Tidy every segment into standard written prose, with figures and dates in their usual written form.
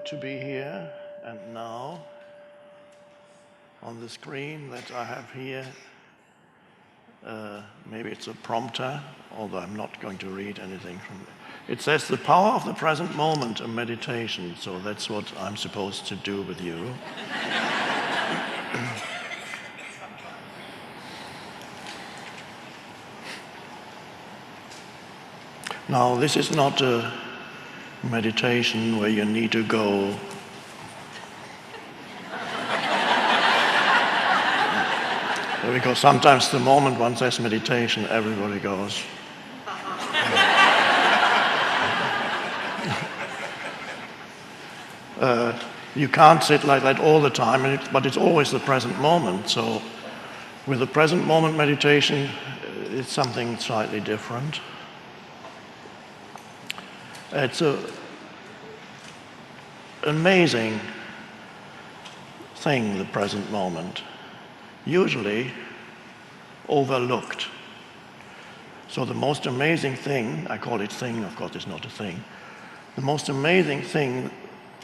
to be here and now. On the screen that I have here, maybe it's a prompter, although I'm not going to read anything from it. It says, "The power of the present moment, a meditation." So that's what I'm supposed to do with you. Now, this is not a meditation where you need to go because sometimes the moment one says meditation, everybody goes. You can't sit like that all the time, but it's always the present moment. So with the present moment meditation, it's something slightly different. It's an amazing thing, the present moment. Usually overlooked. So the most amazing thing, I call it thing, of course it's not a thing, the most amazing thing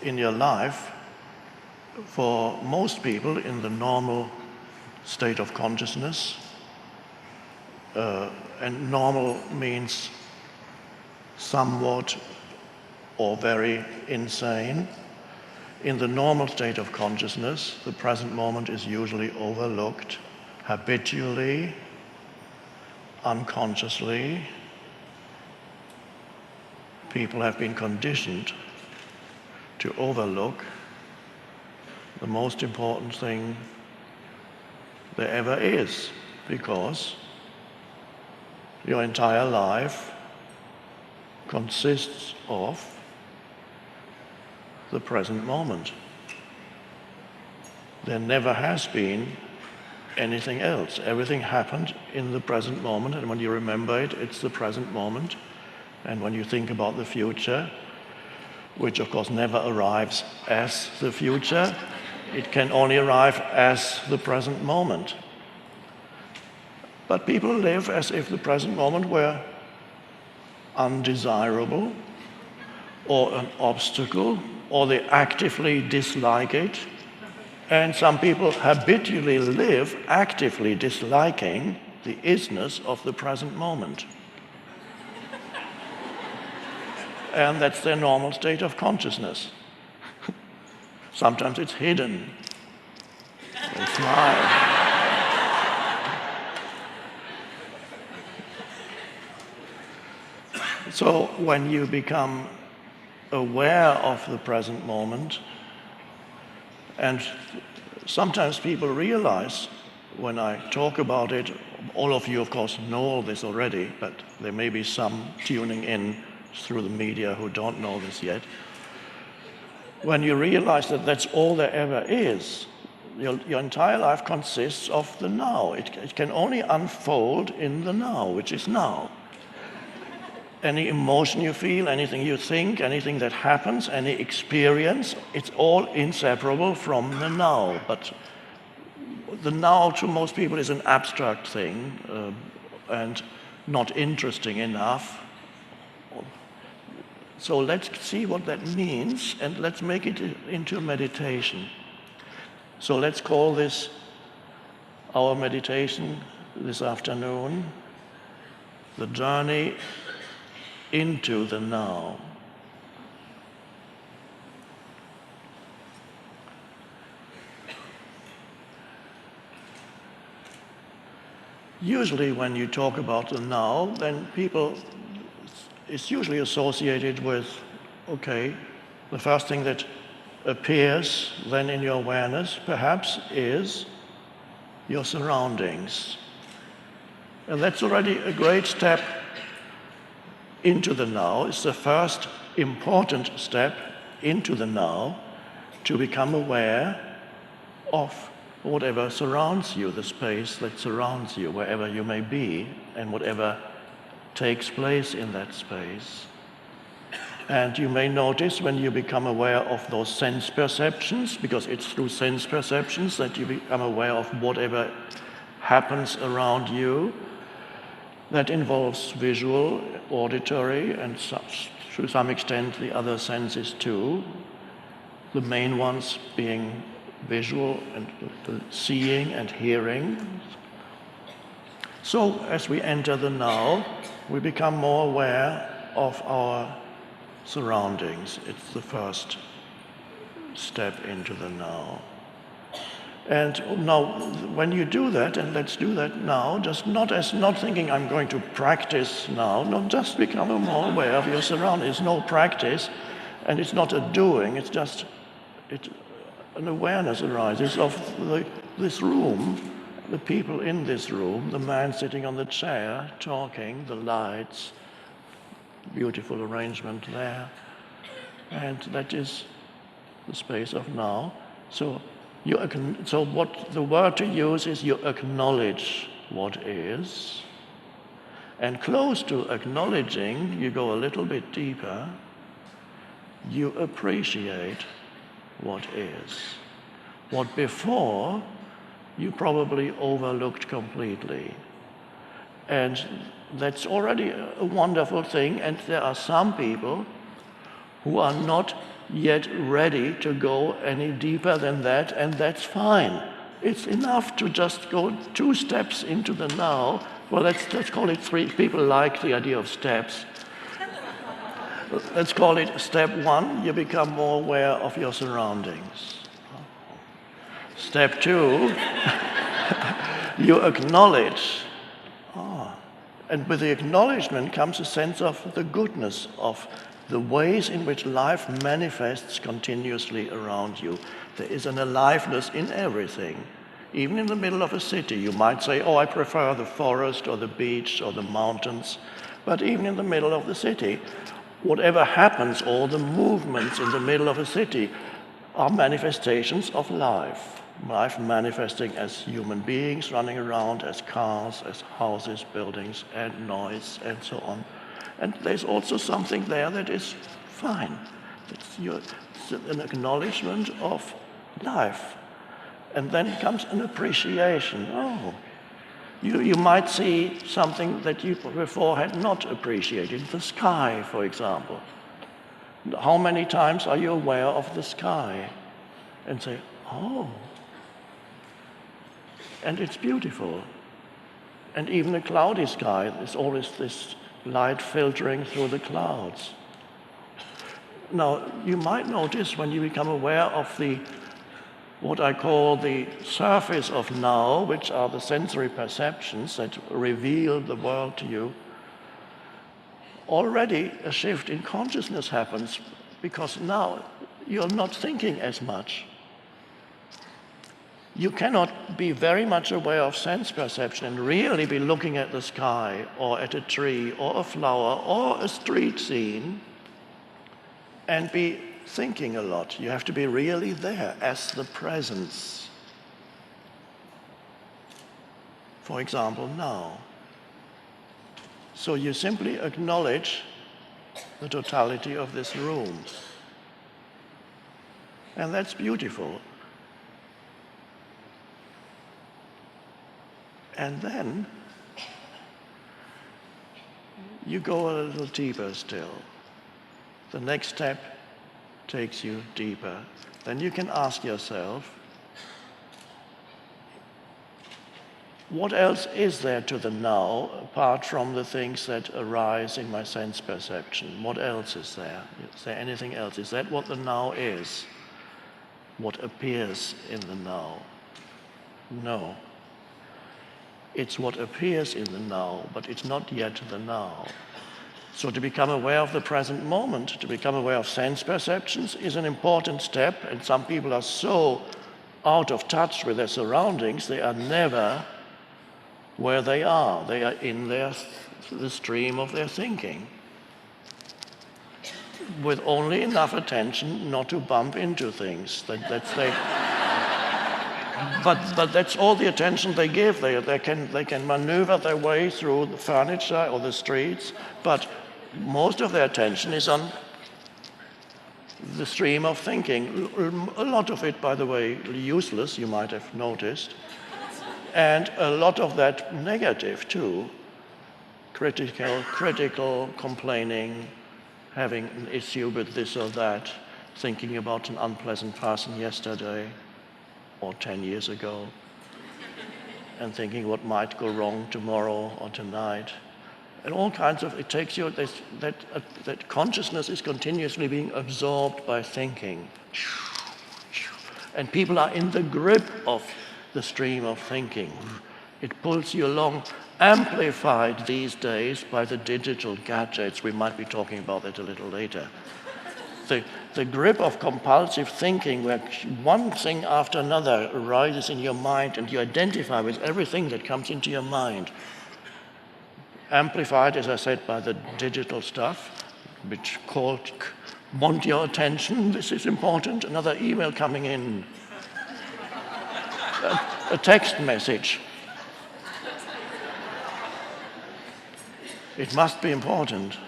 in your life for most people in the normal state of consciousness, and normal means somewhat or very insane. In the normal state of consciousness, the present moment is usually overlooked habitually, unconsciously. People have been conditioned to overlook the most important thing there ever is, because your entire life consists of the present moment. There never has been anything else. Everything happened in the present moment, and when you remember it, it's the present moment. And when you think about the future, which of course never arrives as the future, it can only arrive as the present moment. But people live as if the present moment were undesirable or an obstacle, or they actively dislike it. And some people habitually live actively disliking the isness of the present moment. And that's their normal state of consciousness. Sometimes it's hidden. They smile. So when you become aware of the present moment, and sometimes people realize when I talk about it, all of you of course know all this already, but there may be some tuning in through the media who don't know this yet. When you realize that that's all there ever is, your entire life consists of the now. It can only unfold in the now, which is now. Any emotion you feel, anything you think, anything that happens, any experience, it's all inseparable from the now. But the now to most people is an abstract thing and not interesting enough. So let's see what that means, and let's make it into a meditation. So let's call this our meditation this afternoon, the journey into the now. Usually when you talk about the now, then it's usually associated with, okay, the first thing that appears then in your awareness perhaps is your surroundings. And that's already a great step into the now. It's the first important step into the now, to become aware of whatever surrounds you, the space that surrounds you, wherever you may be, and whatever takes place in that space. And you may notice when you become aware of those sense perceptions, because it's through sense perceptions that you become aware of whatever happens around you, that involves visual, auditory, and to some extent the other senses too. the main ones being visual and the seeing and hearing. So as we enter the now, we become more aware of our surroundings. It's the first step into the now. And now, when you do that, and let's do that now, just not thinking I'm going to practice now, no, just become more aware of your surroundings. It's no practice, and it's not a doing, it's just an awareness arises of this room, the people in this room, the man sitting on the chair, talking, the lights, beautiful arrangement there. And that is the space of now. So what the word to use is you acknowledge what is. And close to acknowledging, you go a little bit deeper, you appreciate what is. What before you probably overlooked completely. And that's already a wonderful thing, and there are some people who are not yet ready to go any deeper than that, and that's fine. It's enough to just go 2 steps into the now. Well, let's call it 3. People like the idea of steps. Let's call it step 1, you become more aware of your surroundings. Step 2, you acknowledge. And with the acknowledgement comes a sense of the goodness of the ways in which life manifests continuously around you. There is an aliveness in everything. Even in the middle of a city, you might say, oh, I prefer the forest or the beach or the mountains. But even in the middle of the city, whatever happens, all the movements in the middle of a city are manifestations of life. Life manifesting as human beings running around, as cars, as houses, buildings, and noise, and so on. And there's also something there that is fine. It's an acknowledgement of life. And then comes an appreciation. Oh, you might see something that you before had not appreciated. The sky, for example. How many times are you aware of the sky? And say, oh. And it's beautiful. And even a cloudy sky, there's always this light filtering through the clouds. Now, you might notice when you become aware of what I call the surface of now, which are the sensory perceptions that reveal the world to you, already a shift in consciousness happens, because now you're not thinking as much. You cannot be very much aware of sense perception and really be looking at the sky or at a tree or a flower or a street scene and be thinking a lot. You have to be really there as the presence. For example, now. So you simply acknowledge the totality of this room. And that's beautiful. And then you go a little deeper still. The next step takes you deeper. Then you can ask yourself, what else is there to the now apart from the things that arise in my sense perception? What else is there? Is there anything else? Is that what the now is? What appears in the now? No. It's what appears in the now, but it's not yet the now. So to become aware of the present moment, to become aware of sense perceptions is an important step, and some people are so out of touch with their surroundings, they are never where they are. They are in the stream of their thinking, with only enough attention not to bump into things. But that's all the attention they give. They can maneuver their way through the furniture or the streets, but most of their attention is on the stream of thinking. A lot of it, by the way, useless, you might have noticed, and a lot of that negative too. Critical, complaining, having an issue with this or that, thinking about an unpleasant person yesterday or 10 years ago, and thinking what might go wrong tomorrow or tonight. And all kinds of, it takes you, that consciousness is continuously being absorbed by thinking. And people are in the grip of the stream of thinking. It pulls you along, amplified these days by the digital gadgets. We might be talking about that a little later. The grip of compulsive thinking, where one thing after another arises in your mind and you identify with everything that comes into your mind. Amplified, as I said, by the digital stuff, which called, want your attention, this is important, another email coming in, a text message. It must be important.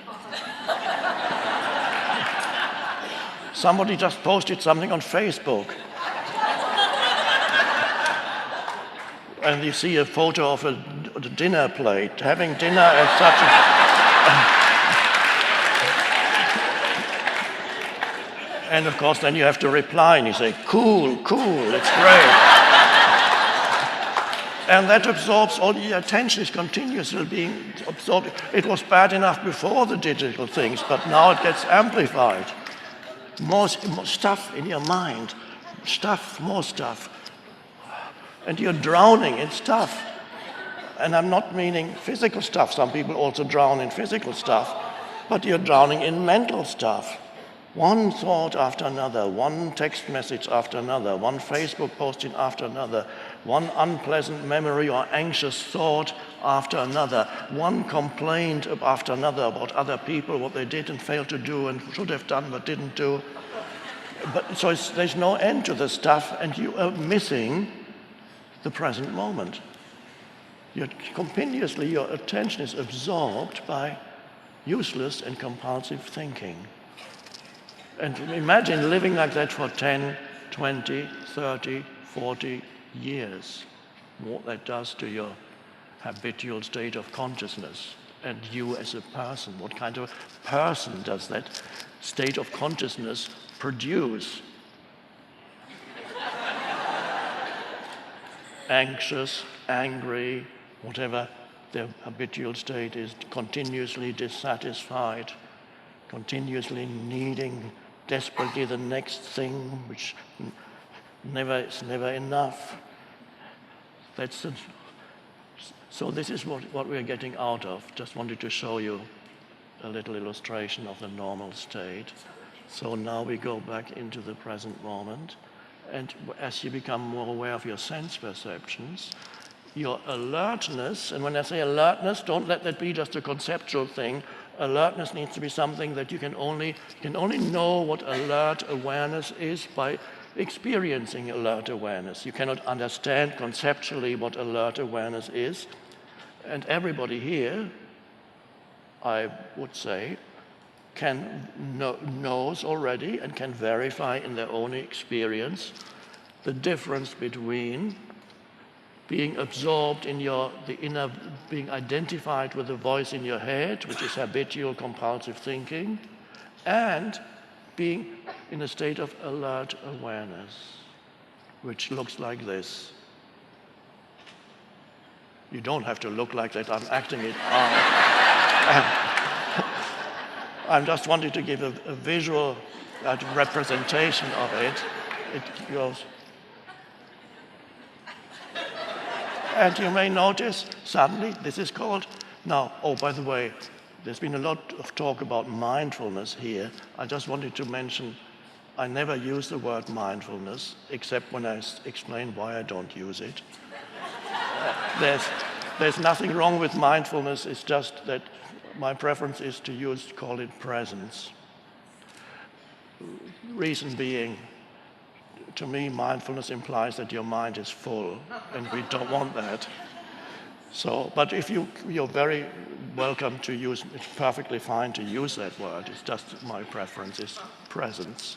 Somebody just posted something on Facebook. And you see a photo of a dinner plate, having dinner at such a... And of course, then you have to reply, and you say, cool, it's great. And that absorbs all the attention, is continuously being absorbed. It was bad enough before the digital things, but now it gets amplified. More stuff in your mind, more stuff. And you're drowning in stuff. And I'm not meaning physical stuff. Some people also drown in physical stuff. But you're drowning in mental stuff. One thought after another, one text message after another, one Facebook posting after another, one unpleasant memory or anxious thought after another, one complaint after another about other people, what they did and failed to do and should have done but didn't do. But so there's no end to the stuff, and you are missing the present moment. Continuously, your attention is absorbed by useless and compulsive thinking. And imagine living like that for 10, 20, 30, 40 years. What that does to your habitual state of consciousness and you as a person. What kind of person does that state of consciousness produce? Anxious, angry, whatever their habitual state is, continuously dissatisfied, continuously needing desperately the next thing, which is never enough. So this is what we're getting out of. Just wanted to show you a little illustration of the normal state. So now we go back into the present moment. And as you become more aware of your sense perceptions, your alertness, and when I say alertness, don't let that be just a conceptual thing. Alertness needs to be something that you can only know what alert awareness is by experiencing alert awareness. You cannot understand conceptually what alert awareness is. And everybody here, I would say, knows already and can verify in their own experience the difference between being absorbed in being identified with the voice in your head, which is habitual compulsive thinking, and being in a state of alert awareness, which looks like this. You don't have to look like that, I'm acting it out. I just wanted to give a visual representation of it. It goes. And you may notice suddenly this is called, now, oh, by the way, there's been a lot of talk about mindfulness here. I just wanted to mention, I never use the word mindfulness, except when I explain why I don't use it. There's nothing wrong with mindfulness, it's just that my preference is to call it presence. Reason being, to me, mindfulness implies that your mind is full, and we don't want that. So, but if you're very welcome to use, it's perfectly fine to use that word. It's just my preference is presence.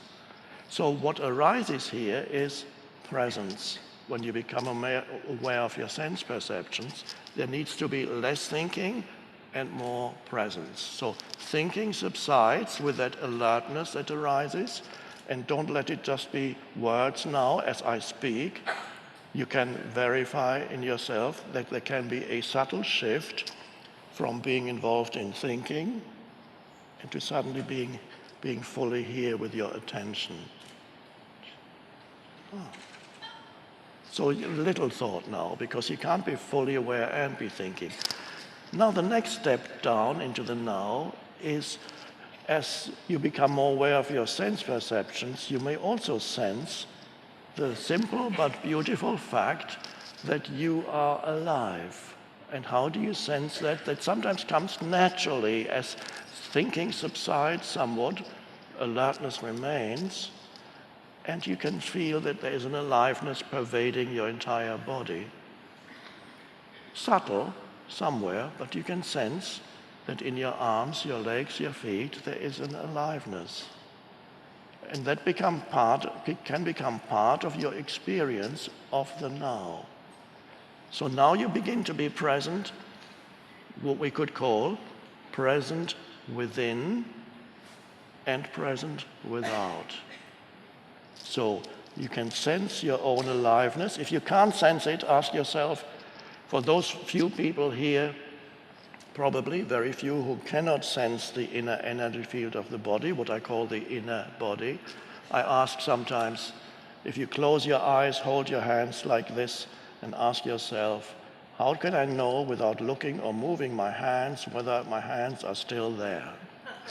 So what arises here is presence. When you become aware of your sense perceptions, there needs to be less thinking and more presence. So thinking subsides with that alertness that arises, And don't let it just be words now as I speak. You can verify in yourself that there can be a subtle shift from being involved in thinking into suddenly being fully here with your attention. So little thought now, because you can't be fully aware and be thinking. Now the next step down into the now is, as you become more aware of your sense perceptions, you may also sense the simple but beautiful fact that you are alive. And how do you sense that? That sometimes comes naturally as thinking subsides somewhat, alertness remains, and you can feel that there is an aliveness pervading your entire body. Subtle, somewhere, but you can sense that in your arms, your legs, your feet, there is an aliveness. And that can become part of your experience of the now. So now you begin to be present, what we could call present within and present without. So you can sense your own aliveness. If you can't sense it, ask yourself, for those few people here, probably very few who cannot sense the inner energy field of the body, what I call the inner body, I ask sometimes, if you close your eyes, hold your hands like this, and ask yourself, how can I know without looking or moving my hands whether my hands are still there?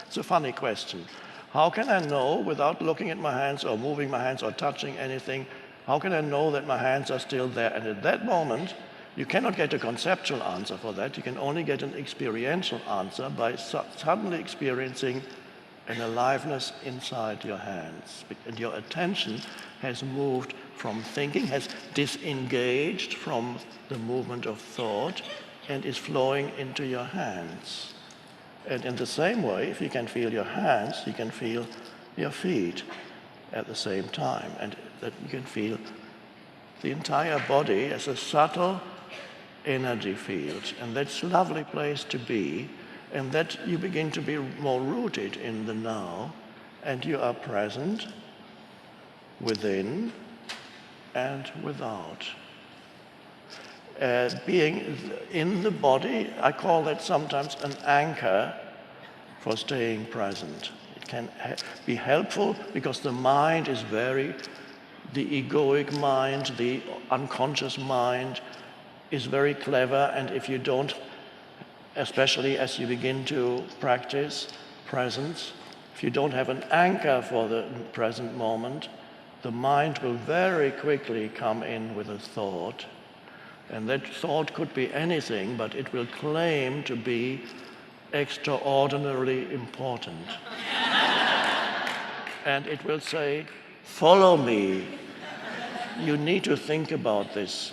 It's a funny question. How can I know without looking at my hands or moving my hands or touching anything, how can I know that my hands are still there? And at that moment, you cannot get a conceptual answer for that. You can only get an experiential answer by suddenly experiencing an aliveness inside your hands. And your attention has moved from thinking, has disengaged from the movement of thought, and is flowing into your hands. And in the same way, if you can feel your hands, you can feel your feet at the same time. And that you can feel the entire body as a subtle energy field. And that's a lovely place to be. And that you begin to be more rooted in the now. And you are present within and without. Being in the body, I call that sometimes an anchor for staying present. It can be helpful because the mind is the egoic mind, the unconscious mind is very clever, and if you don't, especially as you begin to practice presence, if you don't have an anchor for the present moment, the mind will very quickly come in with a thought. And that thought could be anything, but it will claim to be extraordinarily important. And it will say, follow me. You need to think about this.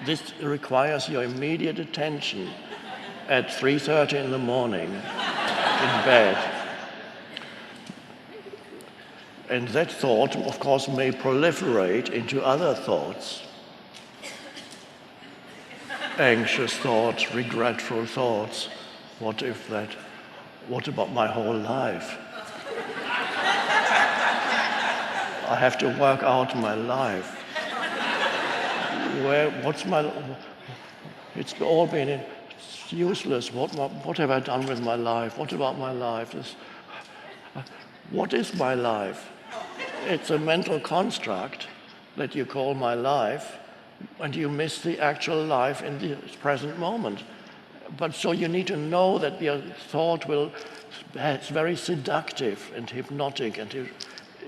This requires your immediate attention at 3:30 in the morning in bed. And that thought, of course, may proliferate into other thoughts. Anxious thoughts, regretful thoughts. What about my whole life? I have to work out my life. It's all been useless. What have I done with my life? What about my life? What is my life? It's a mental construct that you call my life, and you miss the actual life in the present moment. But so you need to know that your thought it's very seductive and hypnotic, and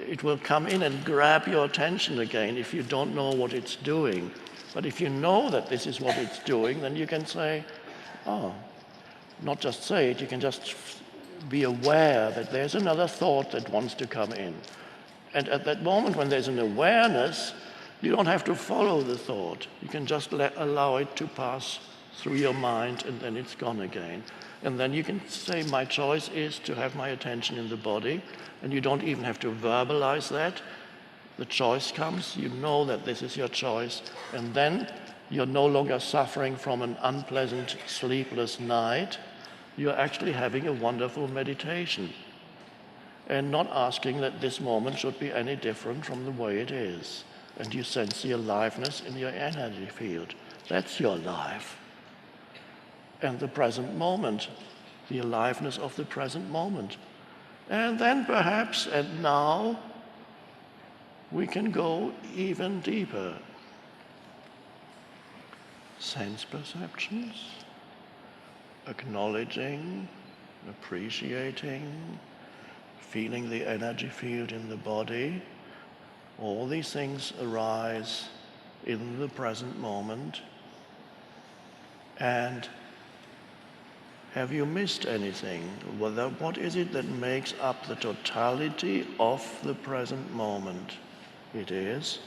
it will come in and grab your attention again if you don't know what it's doing. But if you know that this is what it's doing, then you can say, not just say it, you can just be aware that there's another thought that wants to come in. And at that moment when there's an awareness, you don't have to follow the thought. You can just allow it to pass through your mind, and then it's gone again. And then you can say, my choice is to have my attention in the body, and you don't even have to verbalize that. The choice comes, you know that this is your choice, and then you're no longer suffering from an unpleasant, sleepless night. You're actually having a wonderful meditation. and not asking that this moment should be any different from the way it is. And you sense the aliveness in your energy field. That's your life. And the present moment, the aliveness of the present moment. And then perhaps, and now, we can go even deeper. Sense perceptions, acknowledging, appreciating, feeling the energy field in the body. All these things arise in the present moment. And have you missed anything? What is it that makes up the totality of the present moment? It is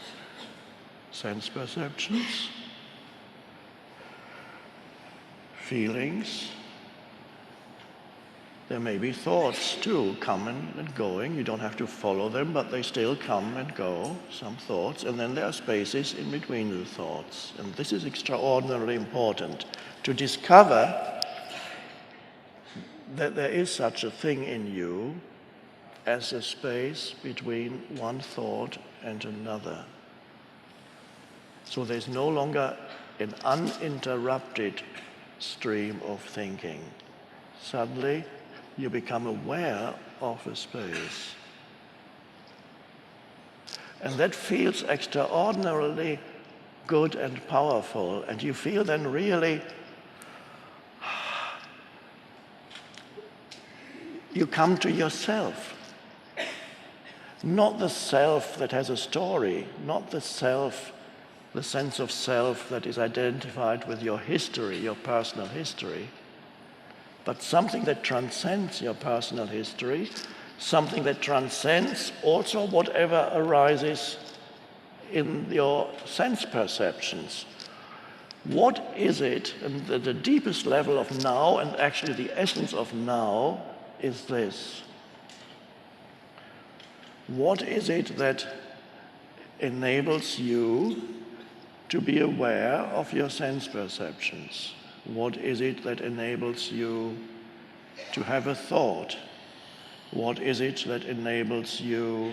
sense perceptions, feelings. There may be thoughts too, coming and going. You don't have to follow them, but they still come and go, some thoughts. And then there are spaces in between the thoughts. And this is extraordinarily important, to discover that there is such a thing in you as a space between one thought and another. So there's no longer an uninterrupted stream of thinking. Suddenly, you become aware of a space. And that feels extraordinarily good and powerful, and you feel then really you come to yourself. Not the self that has a story, not the self, the sense of self that is identified with your history, your personal history, but something that transcends your personal history, something that transcends also whatever arises in your sense perceptions. What is it, and the deepest level of now, and actually the essence of now, is this. What is it that enables you to be aware of your sense perceptions? What is it that enables you to have a thought? What is it that enables you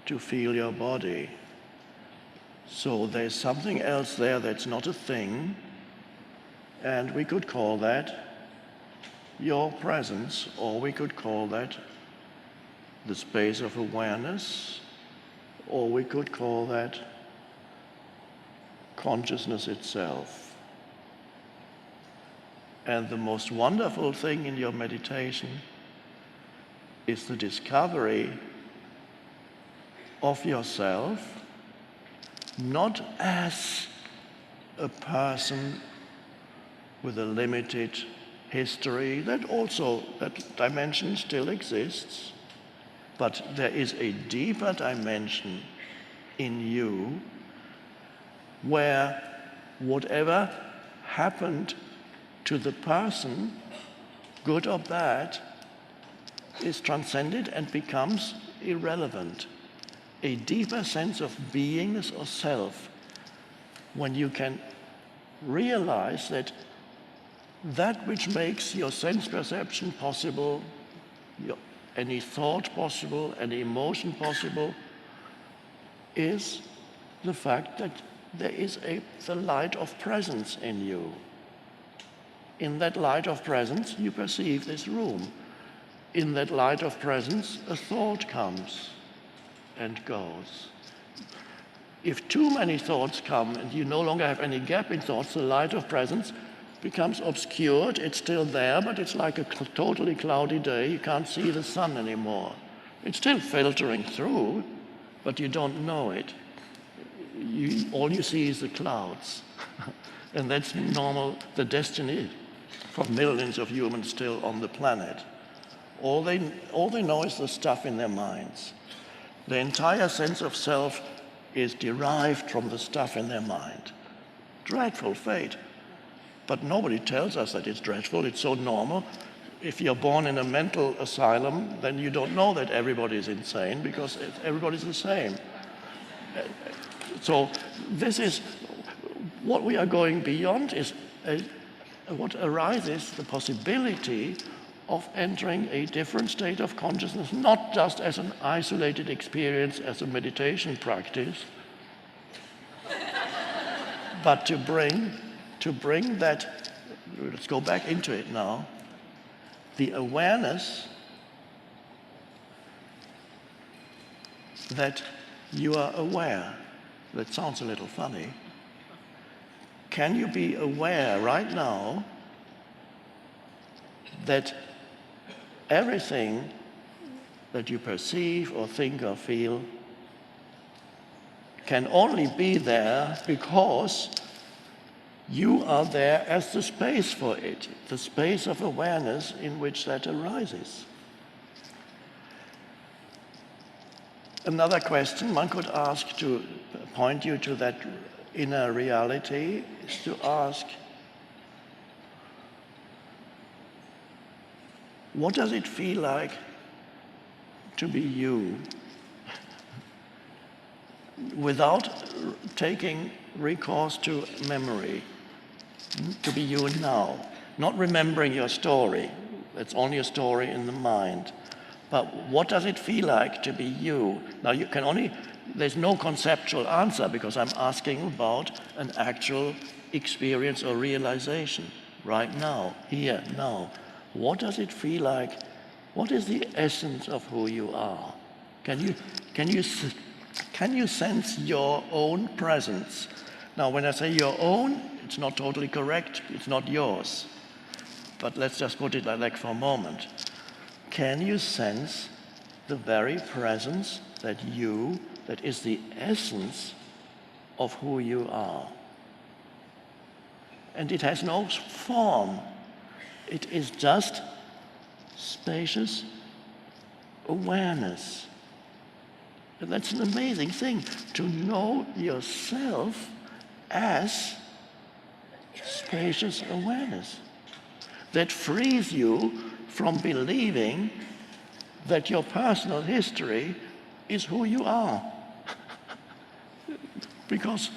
to feel your body? So there's something else there that's not a thing, and we could call that your presence, or we could call that the space of awareness, or we could call that consciousness itself. And the most wonderful thing in your meditation is the discovery of yourself, not as a person with a limited history, that dimension still exists, but there is a deeper dimension in you where whatever happened to the person, good or bad, is transcended and becomes irrelevant. A deeper sense of beingness or self, when you can realize that that which makes your sense perception possible, any thought possible, any emotion possible, is the fact that there is the light of presence in you. In that light of presence, you perceive this room. In that light of presence, a thought comes and goes. If too many thoughts come and you no longer have any gap in thoughts, the light of presence becomes obscured. It's still there, but it's like a totally cloudy day. You can't see the sun anymore. It's still filtering through, but you don't know it. All you see is the clouds. And that's normal, the destiny for millions of humans still on the planet. All they know is the stuff in their minds. The entire sense of self is derived from the stuff in their mind. Dreadful fate. But nobody tells us that it's dreadful. It's so normal. If you're born in a mental asylum, then you don't know that everybody's insane, because everybody's the same. So this is what we are going beyond, is what arises, the possibility of entering a different state of consciousness, not just as an isolated experience, as a meditation practice, but to bring that, let's go back into it now, the awareness that you are aware. That sounds a little funny. Can you be aware right now that everything that you perceive or think or feel can only be there because you are there as the space for it, the space of awareness in which that arises? Another question one could ask to point you to that inner reality is to ask, what does it feel like to be you without taking recourse to memory, to be you now, not remembering your story. It's only a story in the mind. But what does it feel like to be you? Now you can only, there's no conceptual answer because I'm asking about an actual experience or realization right now, here, now. What does it feel like? What is the essence of who you are? Can you sense your own presence? Now, when I say your own, it's not totally correct. It's not yours. But let's just put it like that for a moment. Can you sense the very presence that is the essence of who you are? And it has no form. It is just spacious awareness. And that's an amazing thing, to know yourself as spacious awareness. That frees you from believing that your personal history is who you are. Because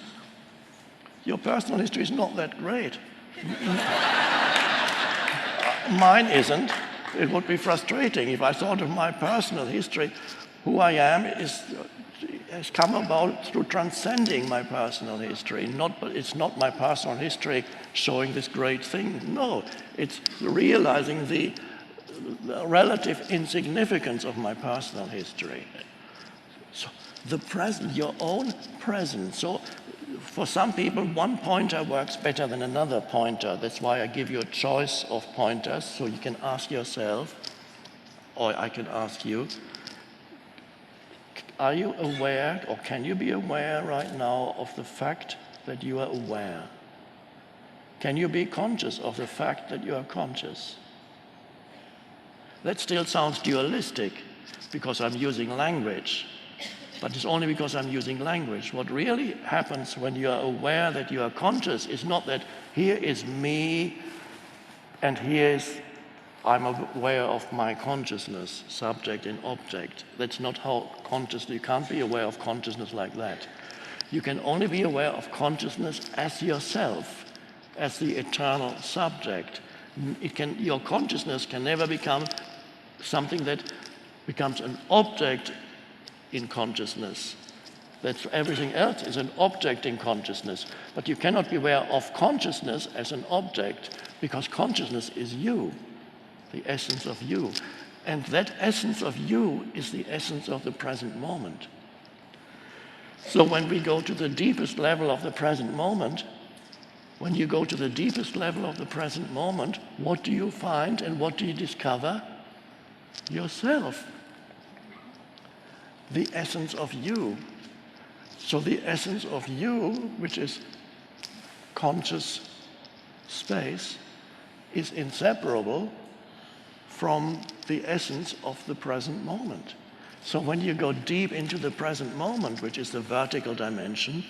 your personal history is not that great. Mine isn't. It would be frustrating if I thought of my personal history. Who I am has come about through transcending my personal history. It's not my personal history showing this great thing. No, it's realizing the relative insignificance of my personal history. So the present, your own presence. So for some people, one pointer works better than another pointer. That's why I give you a choice of pointers, so you can ask yourself, or I can ask you, are you aware, or can you be aware right now of the fact that you are aware? Can you be conscious of the fact that you are conscious? That still sounds dualistic because I'm using language, but it's only because I'm using language. What really happens when you are aware that you are conscious is not that here is me and here is I'm aware of my consciousness, subject and object. That's not how consciousness, you can't be aware of consciousness like that. You can only be aware of consciousness as yourself, as the eternal subject. Your consciousness can never become something that becomes an object in consciousness. That's everything else is an object in consciousness. But you cannot be aware of consciousness as an object because consciousness is you, the essence of you. And that essence of you is the essence of the present moment. So when we go to the deepest level of the present moment, when you go to the deepest level of the present moment, what do you find and what do you discover? Yourself. The essence of you. So the essence of you, which is conscious space, is inseparable from the essence of the present moment. So when you go deep into the present moment, which is the vertical dimension,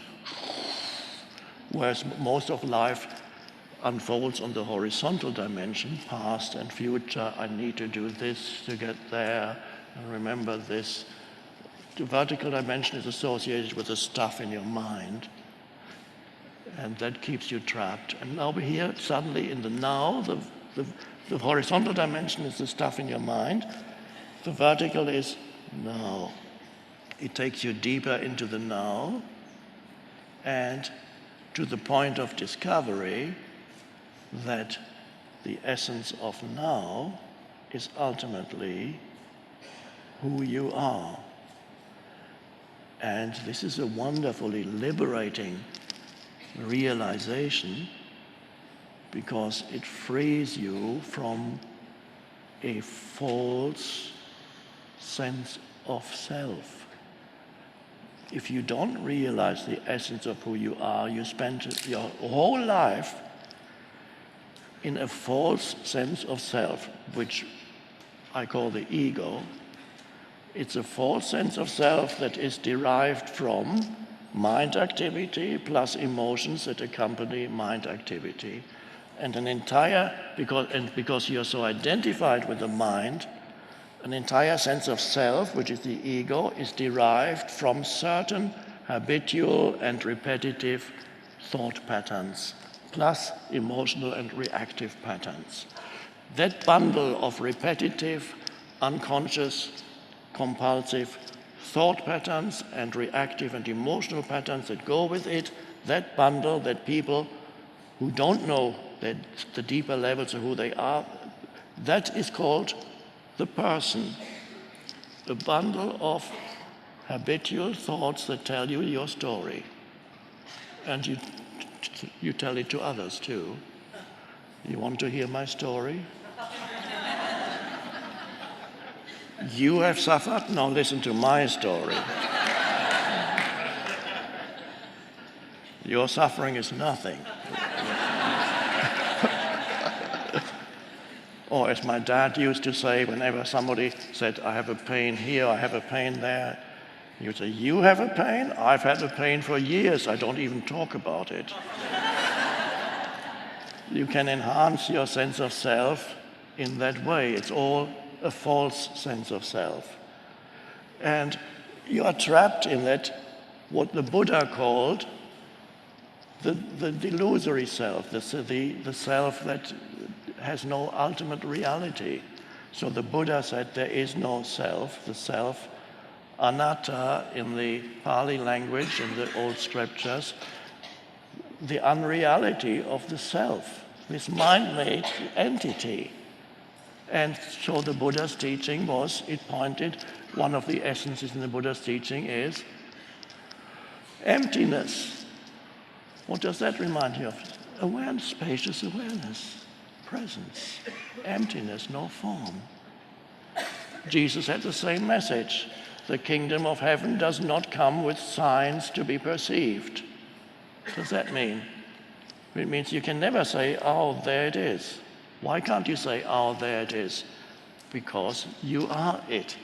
whereas most of life unfolds on the horizontal dimension, past and future, I need to do this to get there, and remember this. The vertical dimension is associated with the stuff in your mind, and that keeps you trapped. And now we're here, suddenly in the now, The horizontal dimension is the stuff in your mind. The vertical is now. It takes you deeper into the now and to the point of discovery that the essence of now is ultimately who you are. And this is a wonderfully liberating realization because it frees you from a false sense of self. If you don't realize the essence of who you are, you spend your whole life in a false sense of self, which I call the ego. It's a false sense of self that is derived from mind activity plus emotions that accompany mind activity. And because you're so identified with the mind, an entire sense of self, which is the ego, is derived from certain habitual and repetitive thought patterns, plus emotional and reactive patterns. That bundle of repetitive, unconscious, compulsive thought patterns and reactive and emotional patterns that go with it, that bundle that people who don't know that the deeper levels of who they are, that is called the person. A bundle of habitual thoughts that tell you your story. And you tell it to others too. You want to hear my story? You have suffered? Now listen to my story. Your suffering is nothing. Or as my dad used to say, whenever somebody said, I have a pain here, I have a pain there, he would say, you have a pain? I've had a pain for years, I don't even talk about it. You can enhance your sense of self in that way. It's all a false sense of self. And you are trapped in that, what the Buddha called the delusory self, the self that has no ultimate reality. So the Buddha said there is no self, the self, anatta in the Pali language, in the old scriptures, the unreality of the self, this mind-made entity. And so the Buddha's teaching was, it pointed, one of the essences in the Buddha's teaching is emptiness. What does that remind you of? Awareness, spacious awareness. Presence, emptiness, no form. Jesus had the same message. The kingdom of heaven does not come with signs to be perceived. What does that mean? It means you can never say, oh, there it is. Why can't you say, oh, there it is? Because you are it.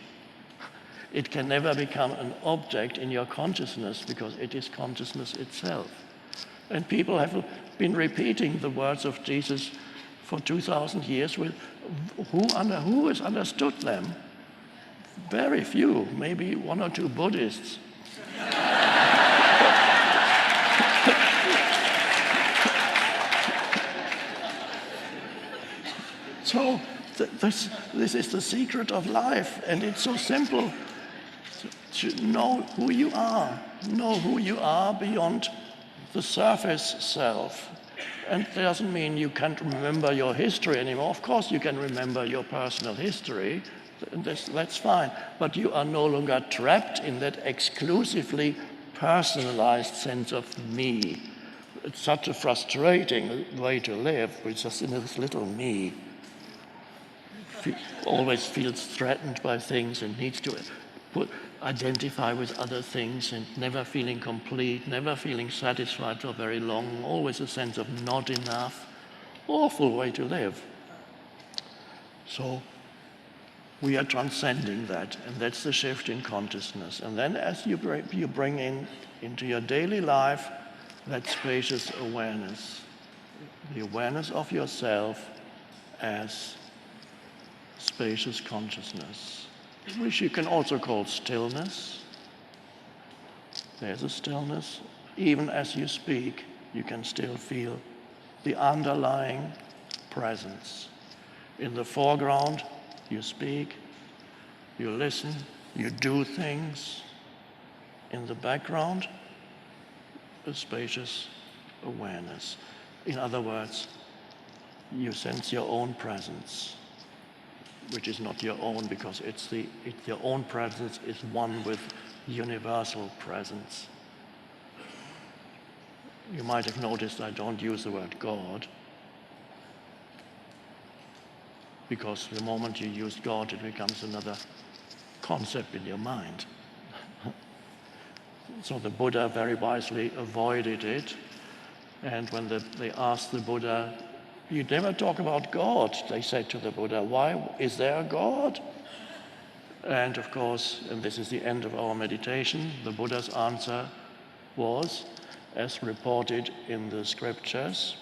It can never become an object in your consciousness because it is consciousness itself. And people have been repeating the words of Jesus for 2,000 years. With who has understood them? Very few, maybe one or two Buddhists. So this is the secret of life, and it's so simple to know who you are. Know who you are beyond the surface self. And it doesn't mean you can't remember your history anymore. Of course you can remember your personal history, that's fine. But you are no longer trapped in that exclusively personalized sense of me. It's such a frustrating way to live, we're just in this little me. Always feels threatened by things and needs to identify with other things and never feeling complete, never feeling satisfied for very long, always a sense of not enough. Awful way to live. So we are transcending that, and that's the shift in consciousness. And then as you bring into your daily life that spacious awareness, the awareness of yourself as spacious consciousness, which you can also call stillness. There's a stillness. Even as you speak, you can still feel the underlying presence. In the foreground, you speak, you listen, you do things. In the background, a spacious awareness. In other words, you sense your own presence, which is not your own because your own presence is one with universal presence. You might have noticed I don't use the word God, because the moment you use God, it becomes another concept in your mind. So the Buddha very wisely avoided it. And when they asked the Buddha, "You never talk about God," they said to the Buddha, "Why is there a God?" And of course, and this is the end of our meditation, the Buddha's answer was, as reported in the scriptures,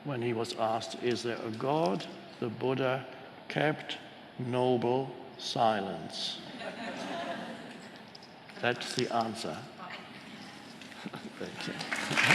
when he was asked, "Is there a God?" the Buddha kept noble silence. That's the answer. Thank you.